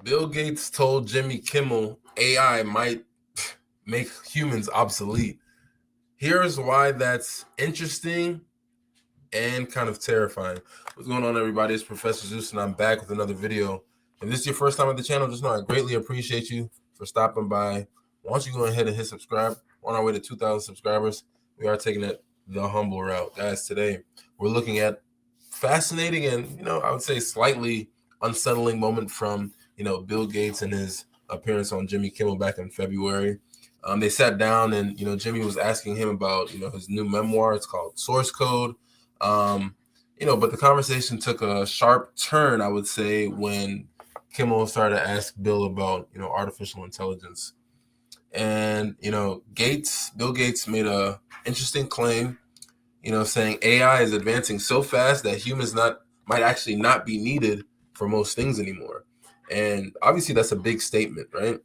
Bill Gates told Jimmy Kimmel AI might make humans obsolete. Here's why that's interesting and kind of terrifying. What's going on, everybody? It's Professor Zeus, and I'm back with another video. If this is your first time at the channel, just know I greatly appreciate you for stopping by. Why don't you go ahead and hit subscribe? We're on our way to 2,000 subscribers. We are taking it the humble route. Guys, today we're looking at fascinating and, I would say slightly unsettling moment from, Bill Gates and his appearance on Jimmy Kimmel back in February. They sat down and, Jimmy was asking him about, his new memoir. It's called Source Code. But the conversation took a sharp turn, I would say, when Kimmel started to ask Bill about, artificial intelligence. And, Bill Gates made a interesting claim, saying AI is advancing so fast that humans might actually not be needed for most things anymore. And obviously that's a big statement, right?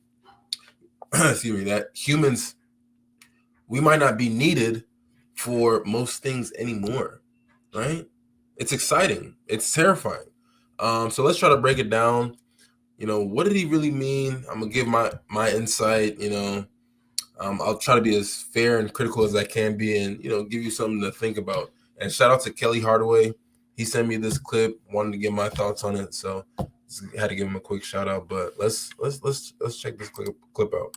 Excuse me, that humans, we might not be needed for most things anymore, right? It's exciting. It's terrifying. So let's try to break it down. What did he really mean? I'm gonna give my insight. I'll try to be as fair and critical as I can be, and give you something to think about. And shout out to Kelly Hardaway. He sent me this clip. Wanted to get my thoughts on it, so had to give him a quick shout out. But let's check this clip out.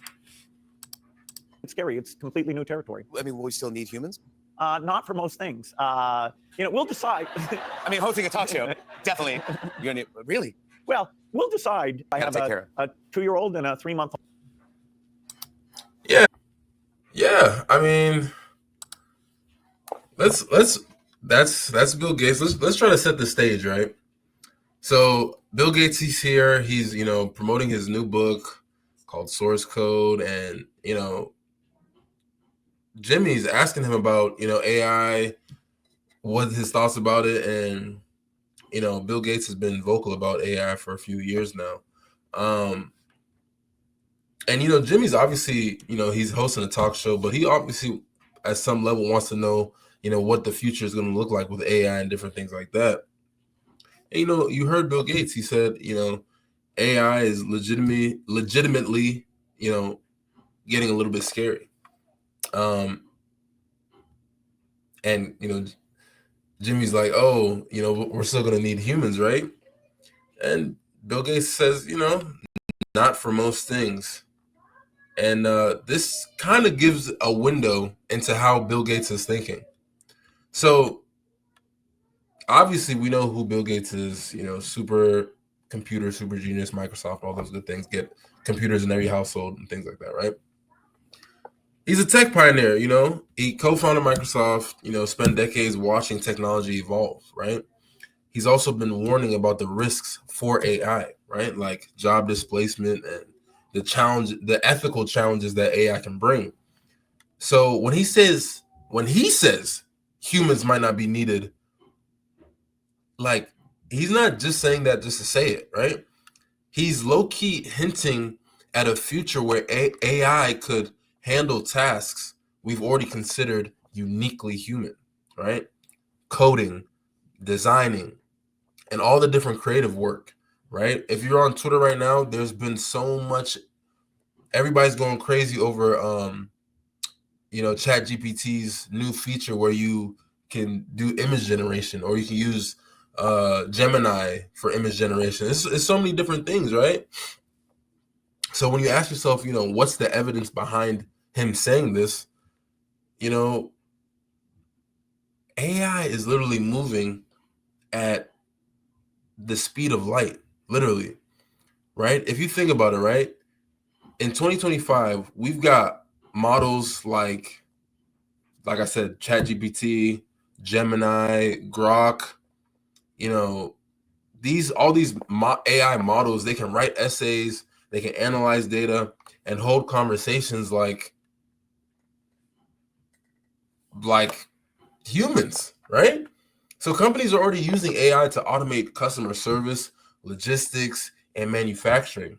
It's scary. It's completely new territory. I mean, will we still need humans? Not for most things. We'll decide. I mean, hosting a talk show, definitely. You're gonna really? Well, we'll decide. I have a 2-year-old and a 3-month-old. Yeah. I mean, that's Bill Gates. Let's try to set the stage, right? So Bill Gates, he's here. He's promoting his new book called Source Code, and Jimmy's asking him about AI, what his thoughts about it, and Bill Gates has been vocal about AI for a few years now. And Jimmy's obviously he's hosting a talk show, but he obviously at some level wants to know what the future is going to look like with AI and different things like that. And you heard Bill Gates. He said AI is legitimately getting a little bit scary. And Jimmy's like, oh, we're still going to need humans, right? And Bill Gates says, not for most things. And this kind of gives a window into how Bill Gates is thinking. So obviously we know who Bill Gates is, super computer, super genius, Microsoft, all those good things, get computers in every household and things like that, right? He's a tech pioneer, he co-founded Microsoft, spent decades watching technology evolve, right? He's also been warning about the risks for AI, right? Like job displacement and the ethical challenges that AI can bring. So when he says humans might not be needed, like he's not just saying that just to say it, right? He's low-key hinting at a future where AI could handle tasks we've already considered uniquely human, right? Coding, designing, and all the different creative work, right? If you're on Twitter right now, there's been so much, everybody's going crazy over ChatGPT's new feature where you can do image generation, or you can use Gemini for image generation. It's so many different things, right? So when you ask yourself, what's the evidence behind him saying this? AI is literally moving at the speed of light, literally, right? If you think about it, right? In 2025, we've got models like I said, ChatGPT, Gemini, Grok, all these AI models, they can write essays, they can analyze data and hold conversations like humans, right? So companies are already using AI to automate customer service, logistics, and manufacturing.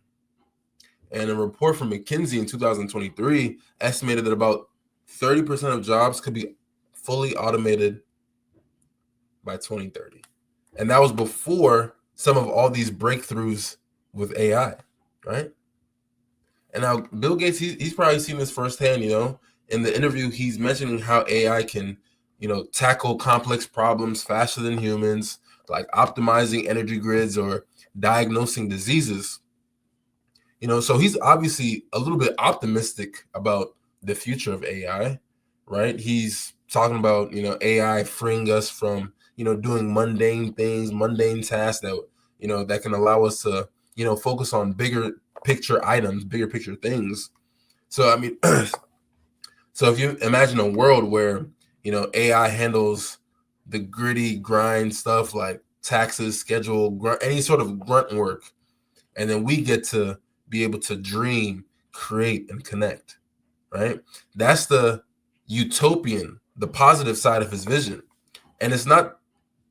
And a report from McKinsey in 2023 estimated that about 30% of jobs could be fully automated by 2030. And that was before some of all these breakthroughs with AI, right? And now Bill Gates, he's probably seen this firsthand, in the interview, he's mentioning how AI can, tackle complex problems faster than humans, like optimizing energy grids or diagnosing diseases. So he's obviously a little bit optimistic about the future of AI, right? He's talking about, AI freeing us from, doing mundane things, mundane tasks that, that can allow us to, focus on bigger picture items, bigger picture things. So, I mean, so if you imagine a world where, AI handles the gritty grind stuff like taxes, schedule, any sort of grunt work, and then we get to be able to dream, create, and connect, right? That's the utopian, the positive side of his vision. And it's not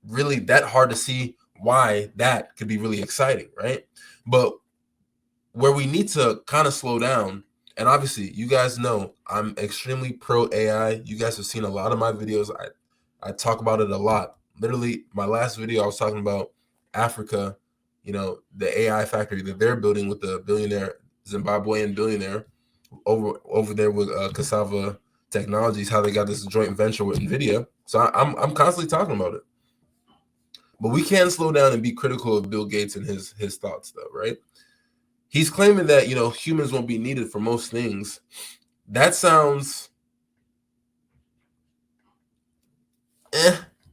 really that hard to see why that could be really exciting, right? But where we need to kind of slow down, and obviously you guys know I'm extremely pro AI. You guys have seen a lot of my videos. I talk about it a lot. Literally, my last video, I was talking about Africa, the AI factory that they're building with the Zimbabwean billionaire over there with Cassava Technologies, how they got this joint venture with NVIDIA. So I'm constantly talking about it. But we can slow down and be critical of Bill Gates and his thoughts, though, right? He's claiming that, humans won't be needed for most things. That sounds,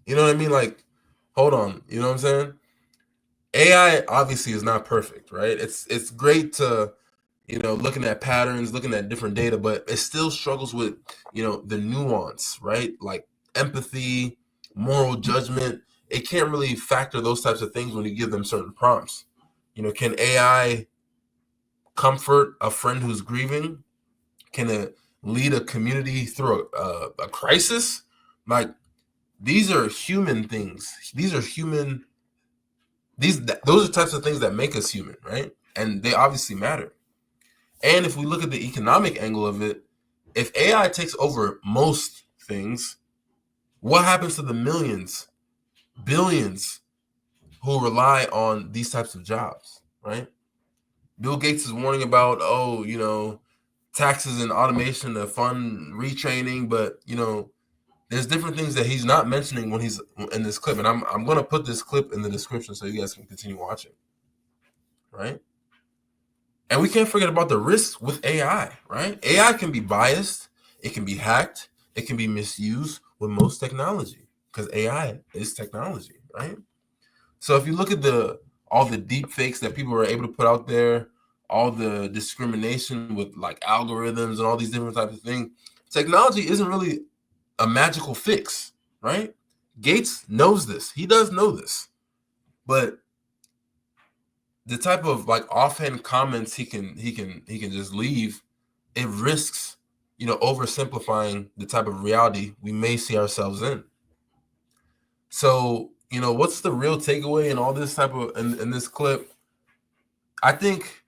you know what I mean? Like, hold on, you know what I'm saying? AI obviously is not perfect, right? It's great to, looking at patterns, looking at different data, but it still struggles with, the nuance, right? Like empathy, moral judgment. It can't really factor those types of things when you give them certain prompts. Can AI comfort a friend who's grieving? Can it lead a community through a crisis? Like, these are human things. These are human. Those are types of things that make us human, right? And they obviously matter. And if we look at the economic angle of it, if AI takes over most things, what happens to the millions, billions who rely on these types of jobs, right? Bill Gates is warning about, taxes and automation to fund retraining, but there's different things that he's not mentioning when he's in this clip. And I'm gonna put this clip in the description so you guys can continue watching. Right? And we can't forget about the risks with AI, right? AI can be biased, it can be hacked, it can be misused with most technology, because AI is technology, right? So if you look at all the deep fakes that people are able to put out there, all the discrimination with like algorithms and all these different types of things, technology isn't really a magical fix, right? Gates knows this. He does know this. But the type of like offhand comments he can just leave, it risks, oversimplifying the type of reality we may see ourselves in. So, what's the real takeaway in all this type of in this clip? I think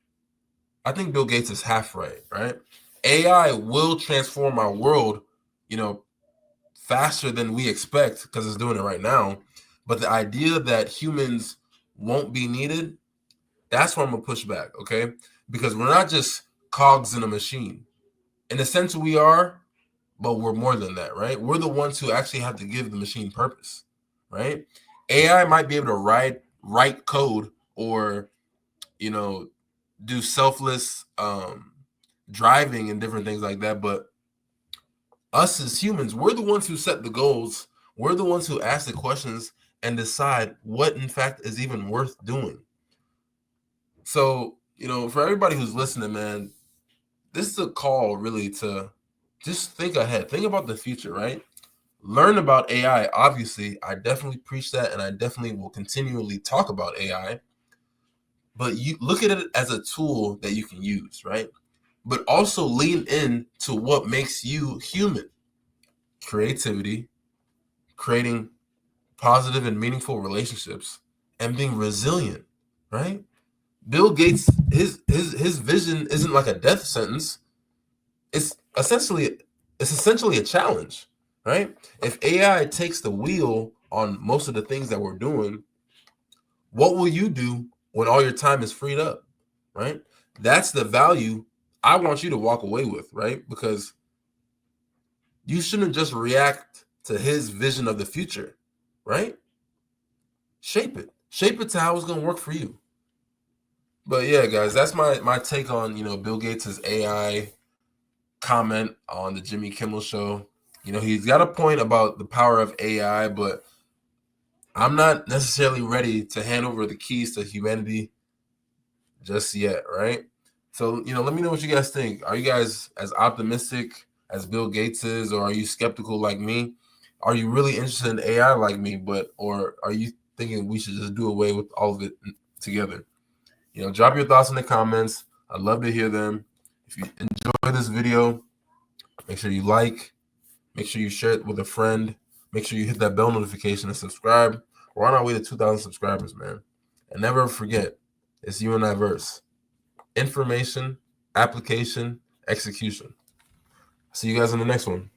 Bill Gates is half right? AI will transform our world, faster than we expect because it's doing it right now. But the idea that humans won't be needed, that's where I'm gonna push back, okay? Because we're not just cogs in a machine. In a sense, we are, but we're more than that, right? We're the ones who actually have to give the machine purpose, right? AI might be able to write code or, do selfless driving and different things like that, but us as humans, we're the ones who set the goals. We're the ones who ask the questions and decide what, in fact, is even worth doing. So, for everybody who's listening, man, this is a call really to just think ahead. Think about the future, right? Learn about AI. Obviously, I definitely preach that, and I definitely will continually talk about AI. But you look at it as a tool that you can use, right? But also lean in to what makes you human. Creativity, creating positive and meaningful relationships, and being resilient, right? Bill Gates, his vision isn't like a death sentence. It's essentially a challenge, right? If AI takes the wheel on most of the things that we're doing, what will you do when all your time is freed up, right? that's the value I want you to walk away with, right? Because you shouldn't just react to his vision of the future, right? Shape it to how it's going to work for you. But yeah, guys, that's my take on, Bill Gates' AI comment on the Jimmy Kimmel show. He's got a point about the power of AI, but I'm not necessarily ready to hand over the keys to humanity just yet, right? So, let me know what you guys think. Are you guys as optimistic as Bill Gates is, or are you skeptical like me? Are you really interested in AI like me, or are you thinking we should just do away with all of it together? Drop your thoughts in the comments. I'd love to hear them. If you enjoy this video, make sure you like, make sure you share it with a friend, make sure you hit that bell notification and subscribe. We're on our way to 2,000 subscribers, man. And never forget, it's you and I verse. Information, application, execution. See you guys in the next one.